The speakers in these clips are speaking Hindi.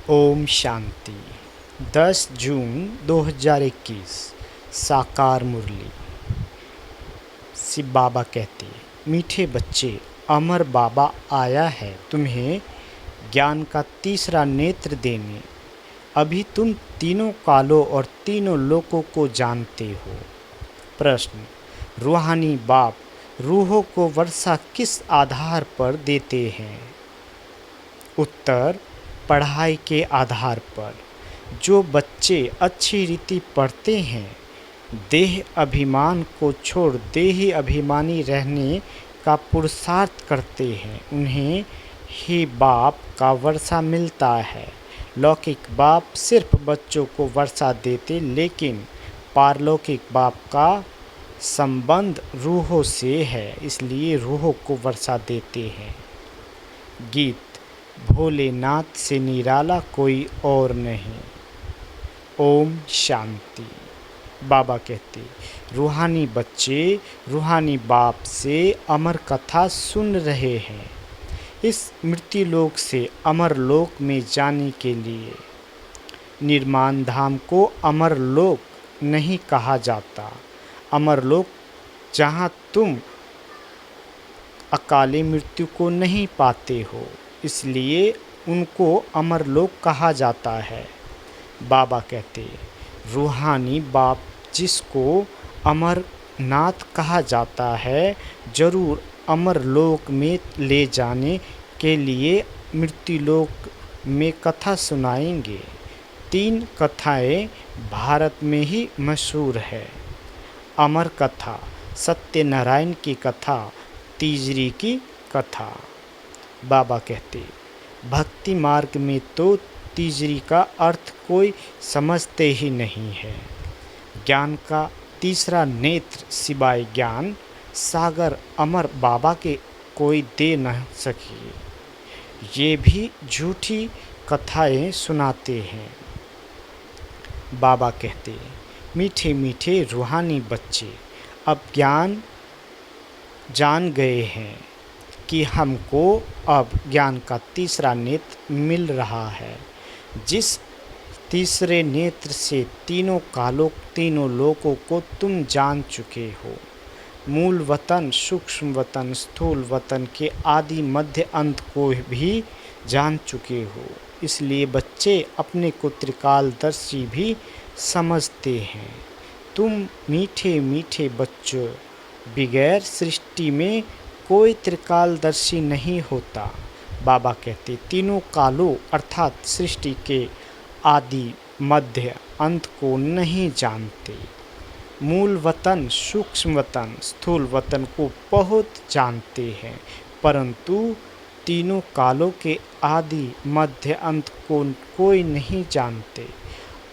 ओम शांति। 10 जून 2021 साकार मुरली। शिव बाबा कहते, मीठे बच्चे, अमर बाबा आया है तुम्हें ज्ञान का तीसरा नेत्र देने। अभी तुम तीनों कालों और तीनों लोकों को जानते हो। प्रश्न, रूहानी बाप रूहों को वर्षा किस आधार पर देते हैं? उत्तर, पढ़ाई के आधार पर। जो बच्चे अच्छी रीति पढ़ते हैं, देह अभिमान को छोड़ देही अभिमानी रहने का पुरुषार्थ करते हैं, उन्हें ही बाप का वर्षा मिलता है। लौकिक बाप सिर्फ बच्चों को वर्षा देते, लेकिन पारलौकिक बाप का संबंध रूहों से है, इसलिए रूहों को वर्षा देते हैं। गीत, भोलेनाथ से निराला कोई और नहीं। ओम शांति। बाबा कहते, रूहानी बच्चे रूहानी बाप से अमर कथा सुन रहे हैं। इस मृत्यु लोक से अमर लोक में जाने के लिए निर्माण धाम को अमर लोक नहीं कहा जाता। अमर लोक जहाँ तुम अकाले मृत्यु को नहीं पाते हो, इसलिए उनको अमर लोक कहा जाता है। बाबा कहते, रूहानी बाप जिसको अमरनाथ कहा जाता है, जरूर अमर लोक में ले जाने के लिए मृत्यु लोक में कथा सुनाएंगे। 3 कथाएं भारत में ही मशहूर है। अमर कथा, सत्यनारायण की कथा, तीजरी की कथा। बाबा कहते, भक्ति मार्ग में तो तीजरी का अर्थ कोई समझते ही नहीं है। ज्ञान का तीसरा नेत्र सिवाय ज्ञान सागर अमर बाबा के कोई दे न सके। ये भी झूठी कथाएं सुनाते हैं। बाबा कहते, मीठे मीठे रूहानी बच्चे, अब ज्ञान जान गए हैं कि हमको अब ज्ञान का तीसरा नेत्र मिल रहा है। जिस तीसरे नेत्र से तीनों कालों तीनों लोकों को तुम जान चुके हो। मूल वतन, सूक्ष्म वतन, स्थूल वतन के आदि मध्य अंत को भी जान चुके हो। इसलिए बच्चे अपने को त्रिकालदर्शी भी समझते हैं। तुम मीठे मीठे बच्चों, बगैर सृष्टि में कोई त्रिकालदर्शी नहीं होता। बाबा कहते, तीनों कालों अर्थात सृष्टि के आदि मध्य अंत को नहीं जानते। मूल वतन, सूक्ष्म वतन, स्थूल वतन को बहुत जानते हैं, परंतु तीनों कालों के आदि मध्य अंत को कोई नहीं जानते।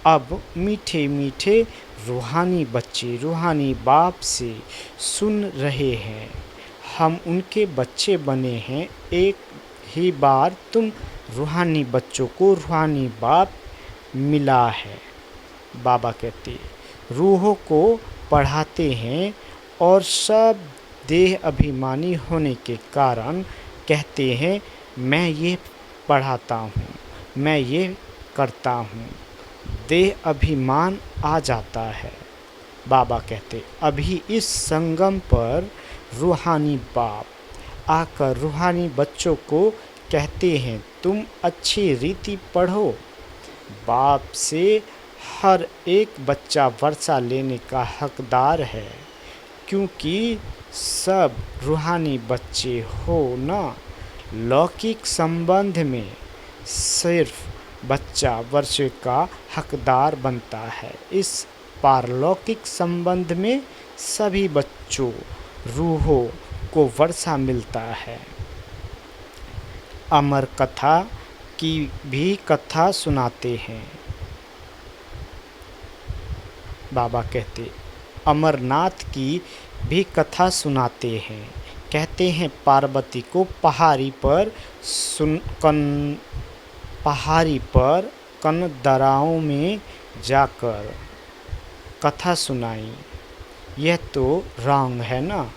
अब मीठे मीठे रूहानी बच्चे रूहानी बाप से सुन रहे हैं। हम उनके बच्चे बने हैं। एक ही बार तुम रूहानी बच्चों को रूहानी बाप मिला है। बाबा कहते, रूहों को पढ़ाते हैं और सब देह अभिमानी होने के कारण कहते हैं, मैं ये पढ़ाता हूँ, मैं ये करता हूँ। देह अभिमान आ जाता है। बाबा कहते, अभी इस संगम पर रूहानी बाप आकर रूहानी बच्चों को कहते हैं, तुम अच्छी रीति पढ़ो। बाप से हर एक बच्चा वर्षा लेने का हकदार है, क्योंकि सब रूहानी बच्चे हो ना। लौकिक संबंध में सिर्फ बच्चा वर्षे का हकदार बनता है। इस पारलौकिक संबंध में सभी बच्चों रूहों को वर्षा मिलता है। अमर कथा की भी कथा सुनाते हैं। बाबा कहते, अमरनाथ की भी कथा सुनाते हैं। कहते हैं, पार्वती को पहाड़ी पर कनदराओं में जाकर कथा सुनाई। यह तो रॉन्ग है ना।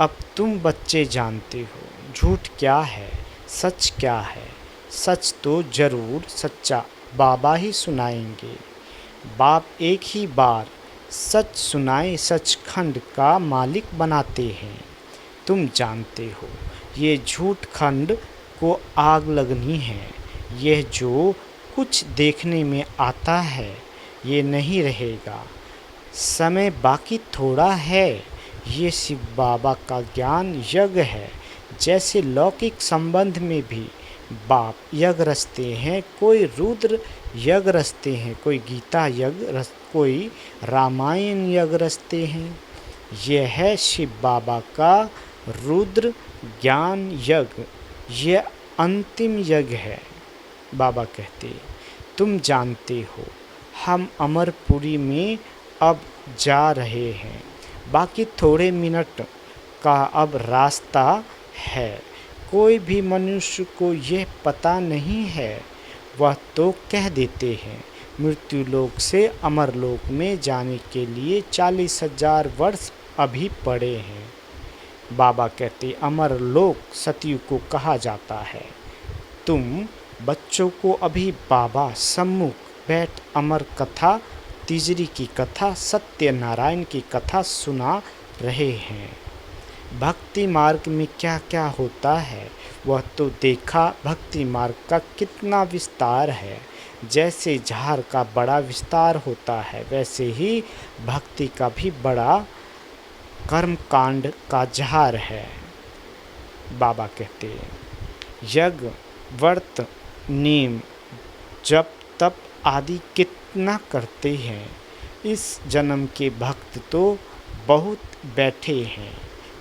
अब तुम बच्चे जानते हो झूठ क्या है, सच क्या है। सच तो ज़रूर सच्चा बाबा ही सुनाएंगे। बाप एक ही बार सच सुनाए सचखंड का मालिक बनाते हैं। तुम जानते हो ये झूठ खंड को आग लगनी है। यह जो कुछ देखने में आता है ये नहीं रहेगा। समय बाकी थोड़ा है। ये शिव बाबा का ज्ञान यज्ञ है। जैसे लौकिक संबंध में भी बाप यज्ञ रचते हैं, कोई रुद्र यज्ञ रचते हैं, कोई गीता यज्ञ कोई रामायण यज्ञ रचते हैं। यह है शिव बाबा का रुद्र ज्ञान यज्ञ। यह अंतिम यज्ञ है। बाबा कहते, तुम जानते हो हम अमरपुरी में अब जा रहे हैं। बाकी थोड़े मिनट का अब रास्ता है। कोई भी मनुष्य को यह पता नहीं है। वह तो कह देते हैं मृत्युलोक से अमरलोक में जाने के लिए 40,000 वर्ष अभी पड़े हैं। बाबा कहते, अमरलोक सतयुग को कहा जाता है। तुम बच्चों को अभी बाबा सम्मुख बैठ अमर कथा, तिजरी की कथा, सत्यनारायण की कथा सुना रहे हैं। भक्ति मार्ग में क्या क्या होता है वह तो देखा। भक्ति मार्ग का कितना विस्तार है। जैसे झाड़ का बड़ा विस्तार होता है वैसे ही भक्ति का भी बड़ा कर्मकांड का झाड़ है। बाबा कहते हैं यज्ञ, व्रत, नेम, जप, तप आदि कितना करते हैं। इस जन्म के भक्त तो बहुत बैठे हैं।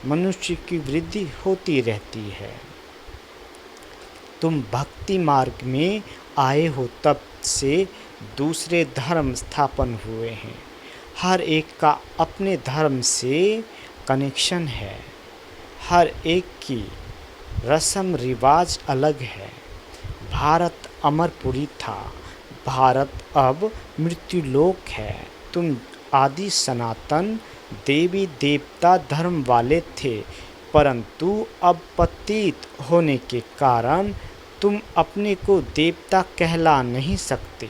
मनुष्य की वृद्धि होती रहती है। तुम भक्ति मार्ग में आए हो तब से दूसरे धर्म स्थापन हुए हैं। हर एक का अपने धर्म से कनेक्शन है। हर एक की रस्म रिवाज अलग है। भारत अमरपुरी था, भारत अब मृत्युलोक है। तुम आदि सनातन देवी देवता धर्म वाले थे, परंतु अब पतित होने के कारण तुम अपने को देवता कहला नहीं सकते।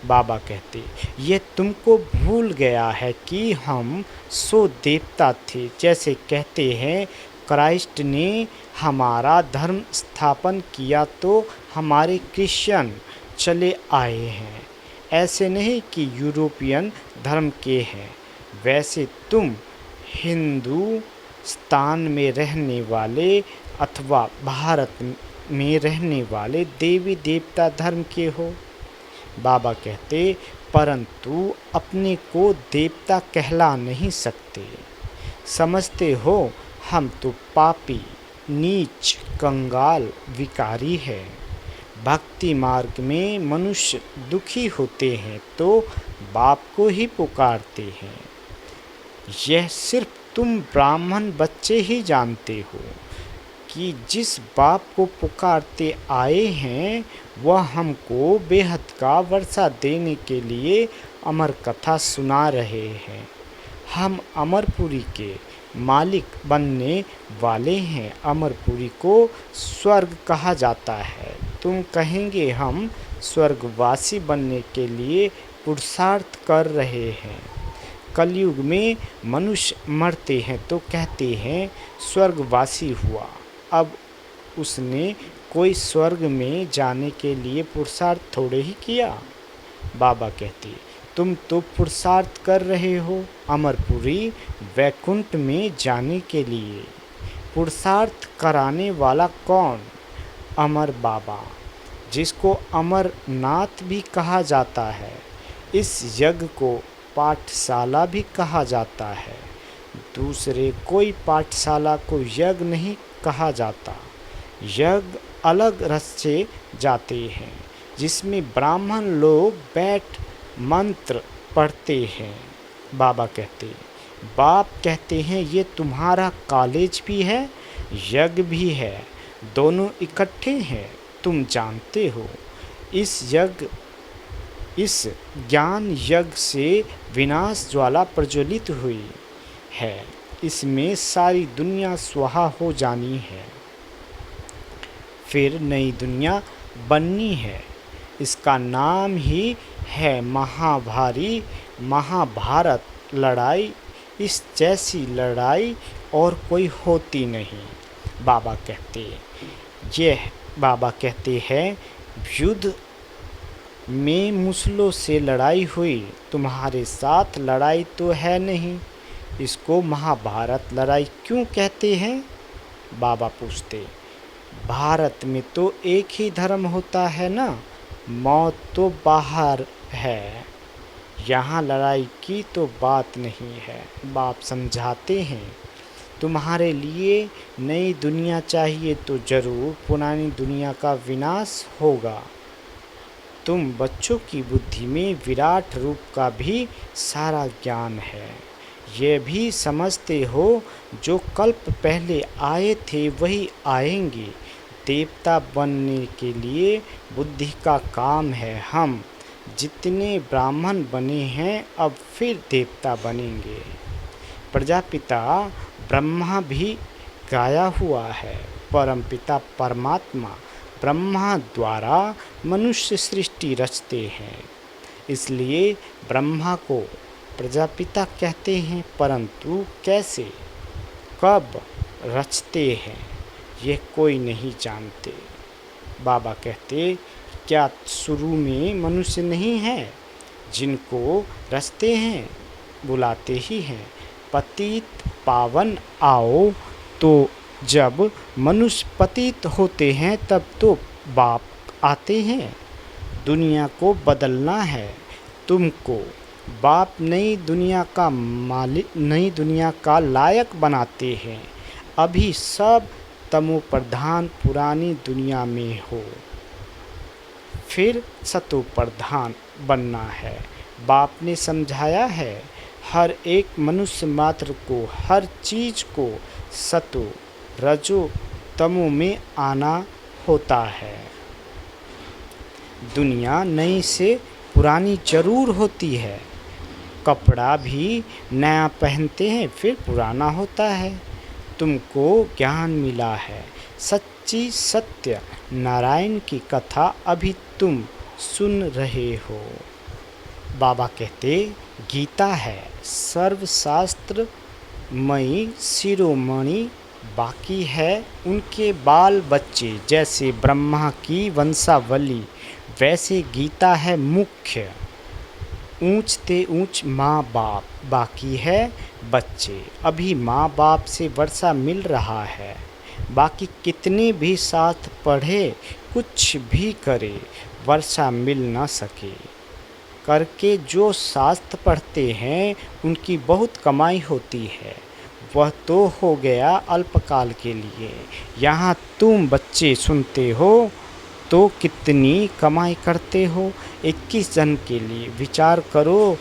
बाबा कहते, ये तुमको भूल गया है कि हम सो देवता थे। जैसे कहते हैं क्राइस्ट ने हमारा धर्म स्थापन किया तो हमारे क्रिश्चियन चले आए हैं। ऐसे नहीं कि यूरोपियन धर्म के हैं। वैसे तुम हिंदुस्तान में रहने वाले अथवा भारत में रहने वाले देवी देवता धर्म के हो। बाबा कहते, परंतु अपने को देवता कहला नहीं सकते। समझते हो हम तो पापी, नीच, कंगाल, विकारी है। भक्ति मार्ग में मनुष्य दुखी होते हैं तो बाप को ही पुकारते हैं। यह सिर्फ तुम ब्राह्मण बच्चे ही जानते हो कि जिस बाप को पुकारते आए हैं वह हमको बेहद का वर्षा देने के लिए अमर कथा सुना रहे हैं। हम अमरपुरी के मालिक बनने वाले हैं। अमरपुरी को स्वर्ग कहा जाता है। तुम कहेंगे हम स्वर्गवासी बनने के लिए पुरुषार्थ कर रहे हैं। कलयुग में मनुष्य मरते हैं तो कहते हैं स्वर्गवासी हुआ। अब उसने कोई स्वर्ग में जाने के लिए पुरुषार्थ थोड़े ही किया। बाबा कहते, तुम तो पुरुषार्थ कर रहे हो अमरपुरी वैकुंठ में जाने के लिए। पुरुषार्थ कराने वाला कौन? अमर बाबा, जिसको अमरनाथ भी कहा जाता है। इस यज्ञ को पाठशाला भी कहा जाता है। दूसरे कोई पाठशाला को यज्ञ नहीं कहा जाता। यज्ञ अलग रचे जाते हैं जिसमें ब्राह्मण लोग बैठ मंत्र पढ़ते हैं। बाबा कहते, बाप कहते हैं ये तुम्हारा कॉलेज भी है, यज्ञ भी है, दोनों इकट्ठे हैं। तुम जानते हो इस ज्ञान यज्ञ से विनाश ज्वाला प्रज्वलित हुई है। इसमें सारी दुनिया स्वाहा हो जानी है, फिर नई दुनिया बननी है। इसका नाम ही है महाभारत लड़ाई। इस जैसी लड़ाई और कोई होती नहीं। बाबा कहते यह बाबा कहते हैं, युद्ध में मुसलों से लड़ाई हुई, तुम्हारे साथ लड़ाई तो है नहीं। इसको महाभारत लड़ाई क्यों कहते हैं? बाबा पूछते, भारत में तो एक ही धर्म होता है ना, मौत तो बाहर है, यहाँ लड़ाई की तो बात नहीं है। बाप समझाते हैं, तुम्हारे लिए नई दुनिया चाहिए तो जरूर पुरानी दुनिया का विनाश होगा। तुम बच्चों की बुद्धि में विराट रूप का भी सारा ज्ञान है। ये भी समझते हो जो कल्प पहले आए थे वही आएंगे। देवता बनने के लिए बुद्धि का काम है। हम जितने ब्राह्मण बने हैं अब फिर देवता बनेंगे। प्रजापिता ब्रह्मा भी गाया हुआ है। परमपिता परमात्मा ब्रह्मा द्वारा मनुष्य सृष्टि रचते हैं, इसलिए ब्रह्मा को प्रजापिता कहते हैं। परंतु कैसे कब रचते हैं ये कोई नहीं जानते। बाबा कहते, क्या शुरू में मनुष्य नहीं है? जिनको रचते हैं बुलाते ही हैं। पतित पावन आओ, तो जब मनुष्य पतित होते हैं तब तो बाप आते हैं। दुनिया को बदलना है तुमको। बाप नई दुनिया का लायक बनाते हैं। अभी सब तमो प्रधान पुरानी दुनिया में हो, फिर सतो प्रधान बनना है। बाप ने समझाया है, हर एक मनुष्य मात्र को हर चीज को सतो रजो तमो में आना होता है। दुनिया नई से पुरानी जरूर होती है। कपड़ा भी नया पहनते हैं फिर पुराना होता है। तुमको ज्ञान मिला है, सच्ची सत्य नारायण की कथा अभी तुम सुन रहे हो। बाबा कहते, गीता है सर्वशास्त्र मई शिरोमणि, बाकी है उनके बाल बच्चे। जैसे ब्रह्मा की वंशावली वैसे गीता है मुख्य। ऊंचते ऊंच माँ बाप, बाकी है बच्चे। अभी माँ बाप से वर्षा मिल रहा है, बाकी कितने भी साथ पढ़े कुछ भी करे वर्षा मिल न सके। करके जो शास्त्र पढ़ते हैं उनकी बहुत कमाई होती है, वह तो हो गया अल्पकाल के लिए। यहाँ तुम बच्चे सुनते हो तो कितनी कमाई करते हो। 21 जन के लिए विचार करो,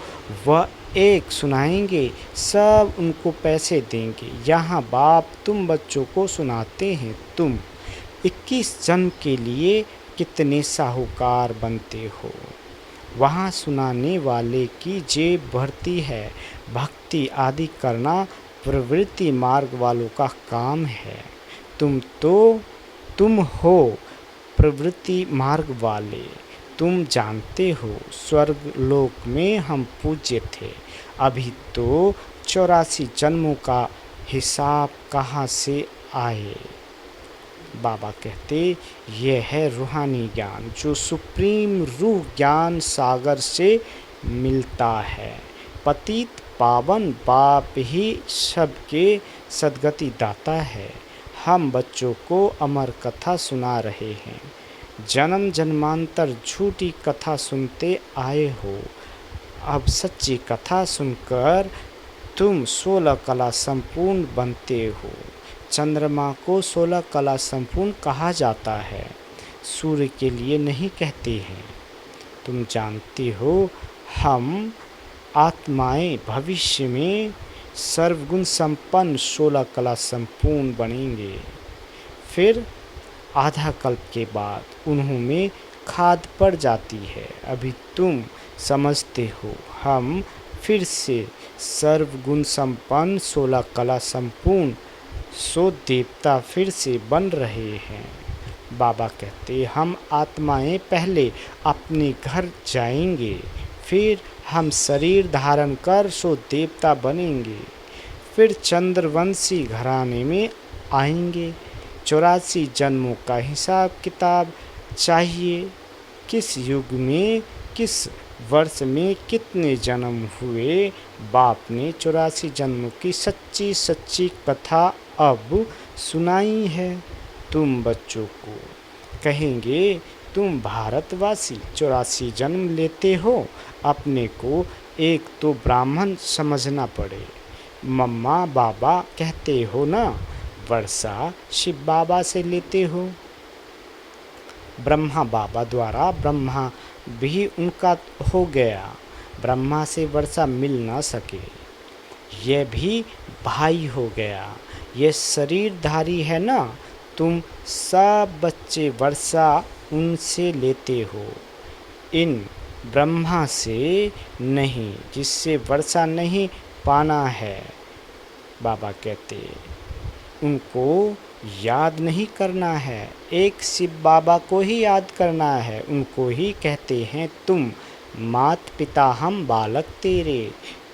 वह एक सुनाएंगे, सब उनको पैसे देंगे। यहाँ बाप तुम बच्चों को सुनाते हैं, तुम 21 जन के लिए कितने साहूकार बनते हो। वहाँ सुनाने वाले की जेब भरती है। भक्ति आदि करना प्रवृत्ति मार्ग वालों का काम है। तुम हो प्रवृत्ति मार्ग वाले। तुम जानते हो स्वर्ग लोक में हम पूज्य थे। अभी तो 84 जन्मों का हिसाब कहाँ से आए। बाबा कहते, यह है रूहानी ज्ञान जो सुप्रीम रूह ज्ञान सागर से मिलता है। पतित पावन बाप ही सबके सद्गति दाता है। हम बच्चों को अमर कथा सुना रहे हैं। जन्म जन्मांतर झूठी कथा सुनते आए हो, अब सच्ची कथा सुनकर तुम 16 कला संपूर्ण बनते हो। चंद्रमा को 16 कला संपूर्ण कहा जाता है, सूर्य के लिए नहीं कहते हैं। तुम जानते हो हम आत्माएं भविष्य में सर्वगुण संपन्न 16 कला संपूर्ण बनेंगे। फिर आधा कल्प के बाद उन्होंने खाद पड़ जाती है। अभी तुम समझते हो हम फिर से सर्वगुण संपन्न 16 कला संपूर्ण 100 देवता फिर से बन रहे हैं। बाबा कहते हम आत्माएं पहले अपने घर जाएंगे, फिर हम शरीर धारण कर सो देवता बनेंगे, फिर चंद्रवंशी घराने में आएंगे। 84 जन्मों का हिसाब किताब चाहिए, किस युग में किस वर्ष में कितने जन्म हुए। बाप ने 84 जन्मों की सच्ची सच्ची कथा अब सुनाई है तुम बच्चों को। कहेंगे तुम भारतवासी 84 जन्म लेते हो, अपने को एक तो ब्राह्मण समझना पड़े। मम्मा बाबा कहते हो ना, वर्षा शिव बाबा से लेते हो। ब्रह्मा बाबा द्वारा ब्रह्मा भी उनका हो गया, ब्रह्मा से वर्षा मिल ना सके, यह भी भाई हो गया। यह शरीरधारी है ना, तुम सब बच्चे वर्षा उनसे लेते हो, इन ब्रह्मा से नहीं, जिससे वर्षा नहीं पाना है। बाबा कहते उनको याद नहीं करना है, एक शिव बाबा को ही याद करना है। उनको ही कहते हैं तुम मात पिता हम बालक तेरे।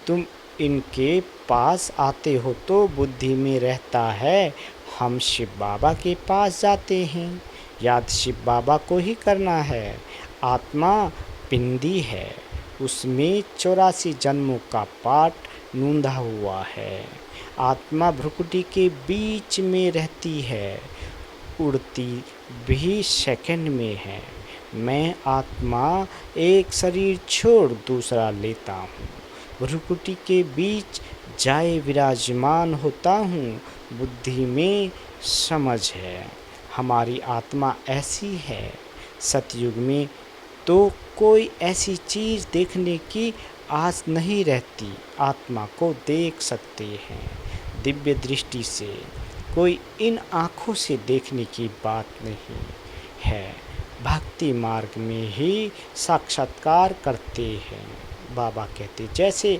तुम इनके पास आते हो तो बुद्धि में रहता है, हम शिव बाबा के पास जाते हैं, याद शिव बाबा को ही करना है। आत्मा पिंडी है, उसमें 84 जन्मों का पाठ नूंधा हुआ है। आत्मा भ्रुकुटी के बीच में रहती है, उड़ती भी सेकंड में है। मैं आत्मा एक शरीर छोड़ दूसरा लेता हूँ, भ्रुकुटी के बीच जाए विराजमान होता हूँ। बुद्धि में समझ है, हमारी आत्मा ऐसी है। सतयुग में तो कोई ऐसी चीज़ देखने की आस नहीं रहती, आत्मा को देख सकते हैं दिव्य दृष्टि से। कोई इन आँखों से देखने की बात नहीं है, भक्ति मार्ग में ही साक्षात्कार करते हैं। बाबा कहते जैसे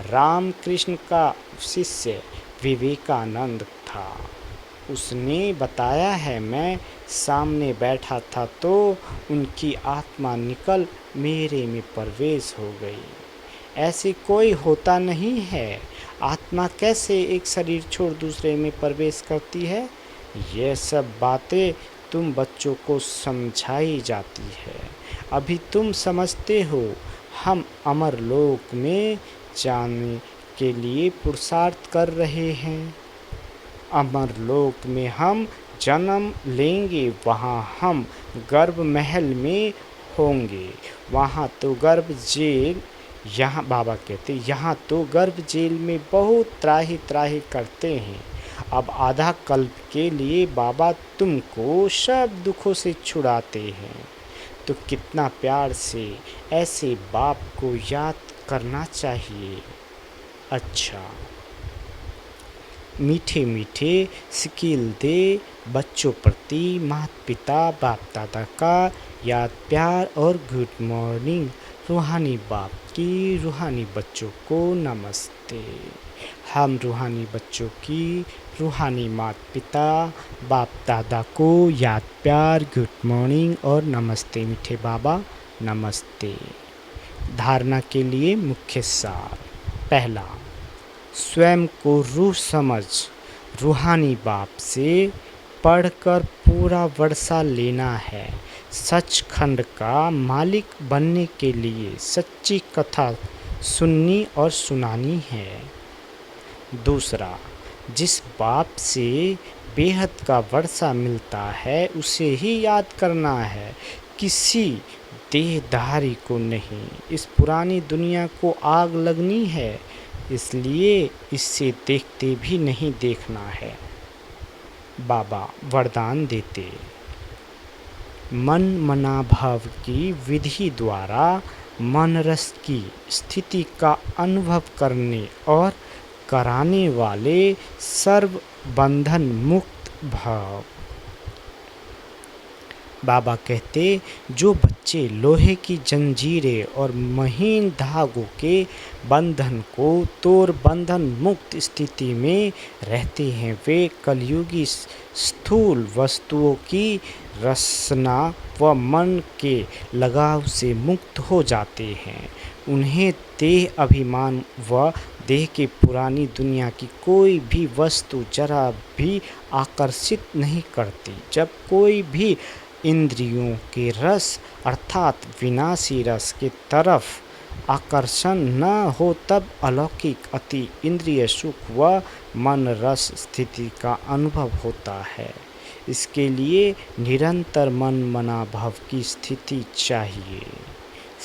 रामकृष्ण का शिष्य विवेकानंद था, उसने बताया है मैं सामने बैठा था तो उनकी आत्मा निकल मेरे में प्रवेश हो गई। ऐसे कोई होता नहीं है, आत्मा कैसे एक शरीर छोड़ दूसरे में प्रवेश करती है। ये सब बातें तुम बच्चों को समझाई जाती है, अभी तुम समझते हो। हम अमर लोक में जाने के लिए पुरुषार्थ कर रहे हैं। अमर लोक में हम जन्म लेंगे, वहाँ हम गर्भ महल में होंगे, वहाँ तो गर्भ जेल। यहाँ बाबा कहते यहाँ तो गर्भ जेल में बहुत त्राही त्राही करते हैं। अब आधा कल्प के लिए बाबा तुमको सब दुखों से छुड़ाते हैं, तो कितना प्यार से ऐसे बाप को याद करना चाहिए। अच्छा, मीठे मीठे स्किल दे बच्चों प्रति माता पिता बाप दादा का याद प्यार और गुड मॉर्निंग। रूहानी बाप की रूहानी बच्चों को नमस्ते। हम रूहानी बच्चों की रूहानी माता पिता बाप दादा को याद प्यार गुड मॉर्निंग और नमस्ते। मीठे बाबा नमस्ते। धारणा के लिए मुख्य सार। पहला, स्वयं को रूह समझ रूहानी बाप से पढ़कर पूरा वर्षा लेना है। सचखंड का मालिक बनने के लिए सच्ची कथा सुननी और सुनानी है। दूसरा, जिस बाप से बेहद का वर्षा मिलता है उसे ही याद करना है, किसी देहधारी को नहीं। इस पुरानी दुनिया को आग लगनी है, इसलिए इससे देखते भी नहीं देखना है। बाबा वरदान देते, मन मनाभाव की विधि द्वारा मन रस की स्थिति का अनुभव करने और कराने वाले सर्व बंधन मुक्त भाव। बाबा कहते जो बच्चे लोहे की जंजीरें और महीन धागों के बंधन को तोड़ बंधन मुक्त स्थिति में रहते हैं, वे कलयुगी स्थूल वस्तुओं की रसना व मन के लगाव से मुक्त हो जाते हैं। उन्हें देह अभिमान व देह की पुरानी दुनिया की कोई भी वस्तु जरा भी आकर्षित नहीं करती। जब कोई भी इंद्रियों के रस अर्थात विनाशी रस की तरफ आकर्षण न हो तब अलौकिक अति इंद्रिय सुख व मन रस स्थिति का अनुभव होता है। इसके लिए निरंतर मन मना भाव की स्थिति चाहिए।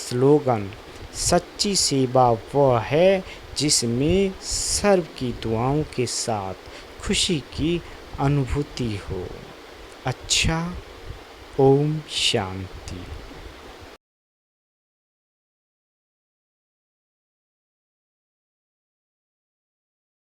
स्लोगन: सच्ची सेवा वह है जिसमें सर्व की दुआओं के साथ खुशी की अनुभूति हो। अच्छा, ओम शांति।